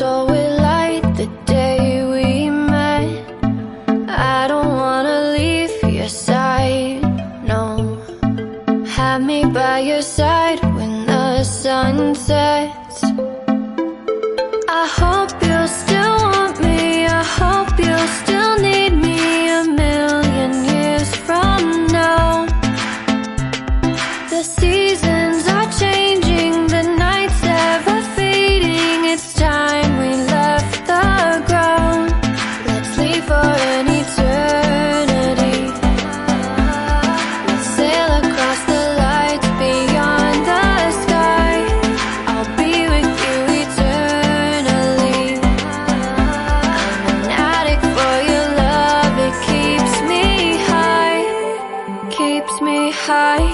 so it light the day we met. I don't wanna leave your side, no. Have me by your side when the sun sets. I hope you'll still want me, I hope you'll still need me 1,000,000 years from now. The seasons are changing, the nights ever fading. It's time we left the ground. Let's leave for an eternity. Let's sail across the lights beyond the sky. I'll be with you eternally. I'm an addict for your love, it keeps me high, keeps me high.